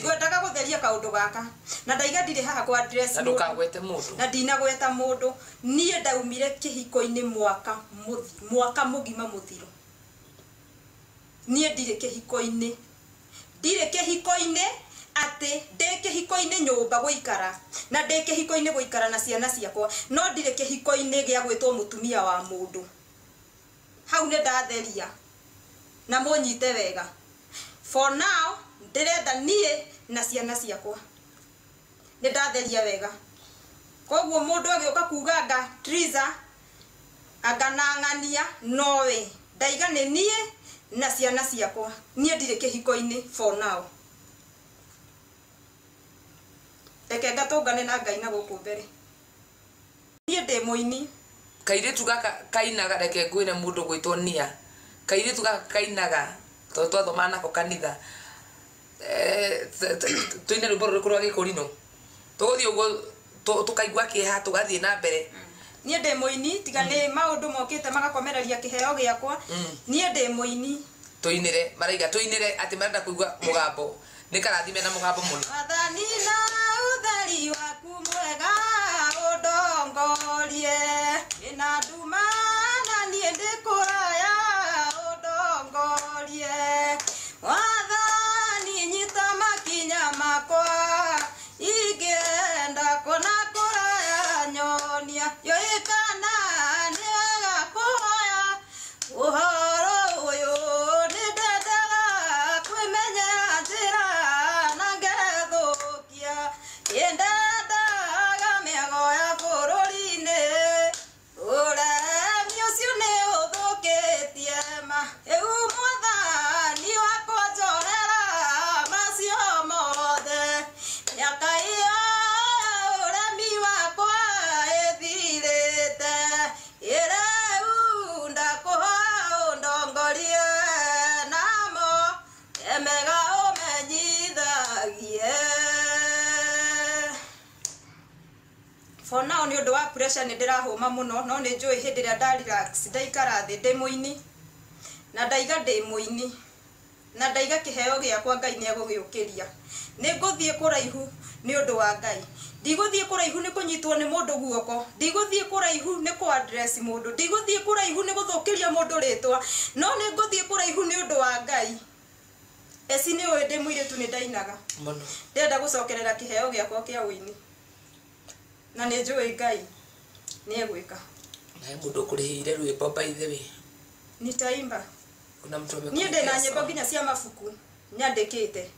Ngwendaga gutheria kaundu gaka na ndaiga ndire haha kwa address na ndukagwete mundu na ndinagweta mundu nie ndaumire kihiko-ini mwaka mugima muthiru nie ndire kihiko-ini ati ndi kihiko-ini nyumba guikara na ndi kihiko-ini guikara na ciana ciakwa no ndire kihiko-ini gia gwitwo mutumia wa mundu hau ne ndatheria na munyite wega for now ndirenda nie na ciana ciakwa ni ndatheria wega koguo mundu agioka kuganga triza aganangania nowe ndaiga ni nie na ciana ciakwa nie ndire kihiko-ini for now reke ngatungane na Ngai na guku mbere nie ndi muini kairitu gaka kainaga reke ngwire mundu gwitwo nia kairitu gaka kainaga to thoma nako kanitha tuine rwimbo ruriku rwa gikurino tuguthie uguo tukaigua kieha tugathie na mbere nie ndi muini tiga ni maundu mokite magakomereria kiheo giakwa nie ndi muini tuinire maraiga tuinire ati marenda kuigua mugambo ni karathime na mugambo muno athani na utheri waku mwega udongorie ina nduma na nie ndikuraya udongorie wathani nyita makinya makwa igenda kona kuraya nyonia yoikana ni wega kuhoya uhoro uyu ni ndendaga kwimenya njira na ngethukia yendaga miago ya bururi-ini uremi ucio ni uthukitie ma iu mwathani wakwa njorera macio mothe miaka iyo uremi wakwa ithirite ireu ndakuhoya undongorie namo emega umenyithagie for now ni undu wa pressure ni ndirahuma muno no ni njui hindi ria nda relax ndaikara thi ndi muini na ndaiga ndi muini na ndaiga kiheo giakwa Ngai ni agugiukiria ni nguthie kuraihu ni undu wa Ngai ndiguthie kuraihu ni kunyitwo ni mundu guoko ndiguthie kuraihu ni ku address mundu ndiguthie kuraihu ni guthukiria mundu ritwa no ni nguthie kuraihu ni undu wa Ngai eci ni uyu ndi muiritu ni ndainaga muno ndenda gucokerera kiheo giakwa kia uini na ni njui Ngai ni egwika na mundu kurihire rwimbo by the way nitaimba kuna mtu nie ndina nyimbo nginya cia mabuku nyandikite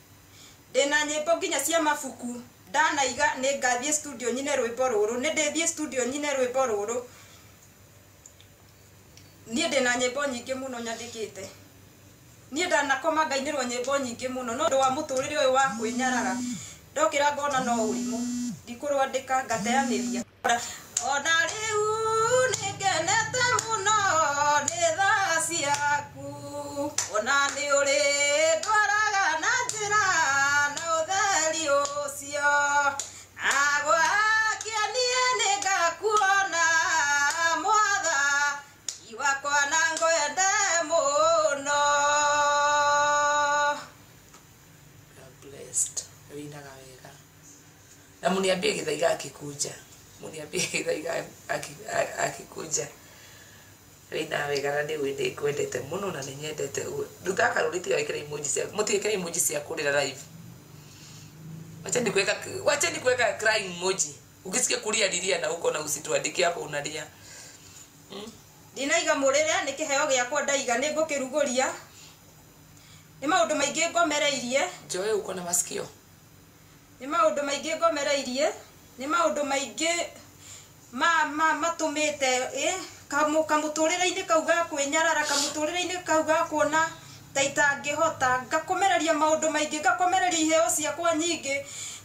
ndina nyimbo nginya cia mabuku ndanaiga ni ngathie studio nyine rwimbo ruru ni ndithie studio nyine rwimbo ruru nie ndina nyimbo nyingi muno nyandikite nie ndanakoma ngainirwo nyimbo nyingi muno no ndo wa muturire uyu wa kwinyaraga ndokira ngona no urimu ndikurwandika ngateaniria ona riu nigenete muno ni thaa ciaku ona ni uri ndwaraga na njira na utheri ucio agwakia nie ni ngakuona mwatha iwakwa na ngwende muno blessed winaga wega na muniambie githaiga akikunja muniambie githaiga akikunja wina wega na ndi kwendete muno na ninyendete ndutaka ruriti wekera emoji cia mutiwekera emoji cia kurira live wacha ni kuweka crying emoji ukisikia kulia lilia na uko na usituandike hapo unalia dinaiga murire ni kiheo giakwa ndaiga ni ngukiruguria ni maundu maingi ngomereirie joe uko na masikio ni maundu maingi ngomereirie ni maundu maingi matumite kamuturire-ini kauga kwinyarara kamuturire-ini kauga kuona taita ngihota ngakomereria maundu maingi ngakomereria iheo ciakwa nyingi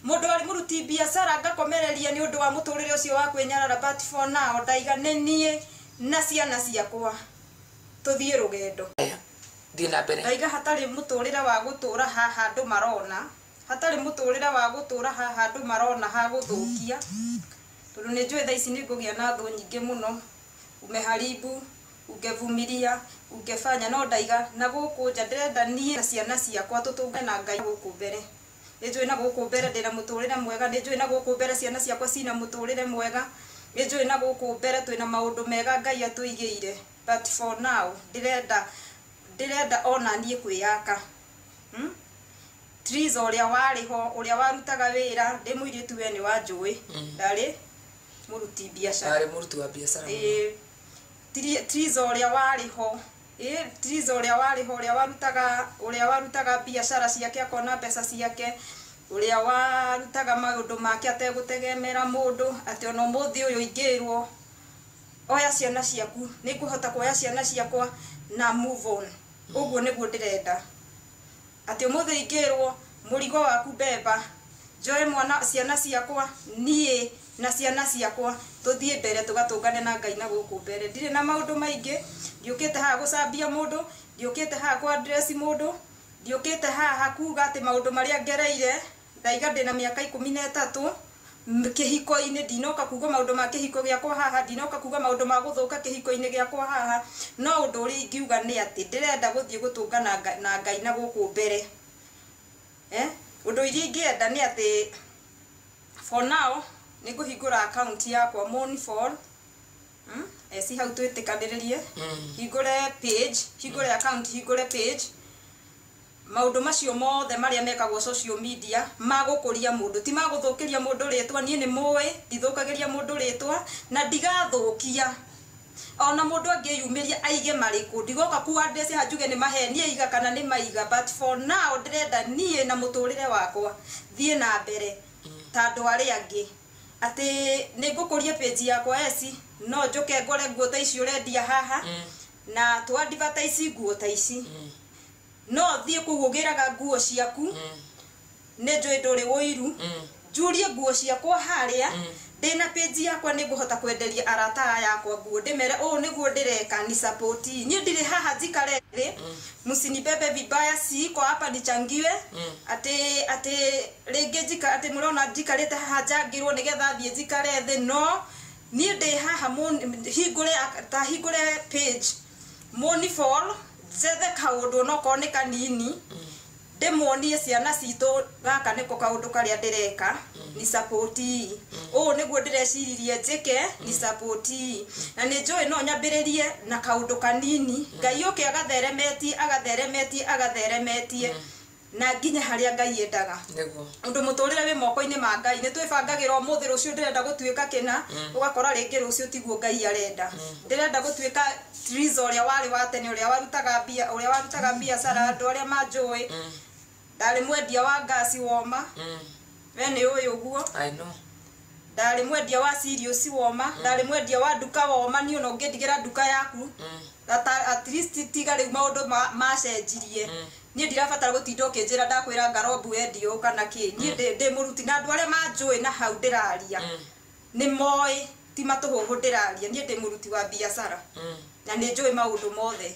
mundu ari muruti biashara ngakomereria ni undu wa muturire ucio wa kwinyarara but for now ndaiga ni nie na ciana ciakwa tuthie rugendo dina bere ndaiga hatari muturire wa gutura haha andu marona hatari muturire wa gutura haha andu marona ha guthukia tondu ni njui thaa ici ni ngugia na thu nyingi muno umeharibu ungevumilia ungefanya no ndaiga na guku nja ndirenda nie na ciana ciakwa tutunge na Ngai guku mbere nijui na gukumbere ndina muturire mwega nijui na gukumbere ciana ciakwa cina muturire mwega nijui na gukumbere twina maundu mega Ngai atuigiire but for now ndirenda ona nie kwiyaka Triza uria wariho uria warutaga wira ndi muiritu we ni wanjui ndari muruti biashara ari muruti wa biashara Triza uria wariho Triza uria wariho uria warutaga biashara ciake akona pesa ciake uria warutaga maundu make ategutegemera mundu ati ono muthi uyu ingirwo oya ciana ciaku nikuhota kuoya ciana ciakwa na move on uguo niguo ndirenda ati umuthi ingirwo murigo waku beba joe mwana ciana ciakwa nie na ciana ciakwa tuthie mbere tugatungane na Ngai na guku mbere ndire na maundu maingi ndiukite haha gucambia mundu ndiukite haha kwa address mundu ndiukite haha kuga ati maundu maria ngereire ndaiga ndina miaka 13 kihiko-ini ndinoka kuga maundu ma kihiko giakwa haha ndinoka kuga maundu ma guthuka kihiko-ini giakwa haha no undu uri ngiuga ni ati ndirenda guthie gutungana na Ngai na guku mbere undu iri ngienda ni ati for now niguhingura account yakwa Moneyfall si hau twitikaniririe hingure page hingure account hingure page maundu macio mothe maria mekagwo social media magukuria mundu ti maguthukiria mundu ritwa nie ni moe ndithukagiria mundu ritwa na ndigathukia ona mundu angiyumiria aige mariku ndigoka ku address hajuge ni mahenie iga kana ni maiga but for now ndirenda nie na muturire wakwa thie na mbere tandu ari angi ati nigukuria page yakwa no njuke ngore nguo ta ici urendia haha na tu advertise nguo ta ici no thie kugugiraga nguo ciaku ne njui nduri wiru njurie nguo ciakwa haria ndina page yakwa niguhota kwenderia arata yakwa nguo ndimere niguo ndireka ni support nie ndire haha njikare thi musinibebe vibaya siko hapa nichangiwe ati ringi njika ati murona njikarite haha njangirwo nigetha thie njikare thi no nie ndi haha hingure page Moneyfall zethe kaundu no ko ni kanini demonie ciana citu gaka niko kaundu karia ndireka ni support niguo ndirecirie njike ni support na ni njui no nyambiririe na kaundu kanini Ngai uke agatheremetie na nginya haria Ngai endaga niguo undu muturire wi moko-ini ma Ngai ni twibangagira umuthi rucio ndirenda gutuika kina ugakora ringi rucio tiguo Ngai arenda ndirenda gutuika Triza uria wari wa tene uria warutaga biashara andu aria manjui ndari mwendia wa gas woma we ni uyu guo I know ndari mwendia wa serious woma ndari mwendia wa duka woma ni ono ngidigira duka yaku at least tiga riu maundu macenjirie nie ndirabatara gutinda ukinjira ndakwira ngarobu endio kana ki nie ndi muruti na andu aria manjui na hau ndiraria ni moi ti matuhuhu ndiraria nie ndi muruti wa biashara na ni njui maundu mothe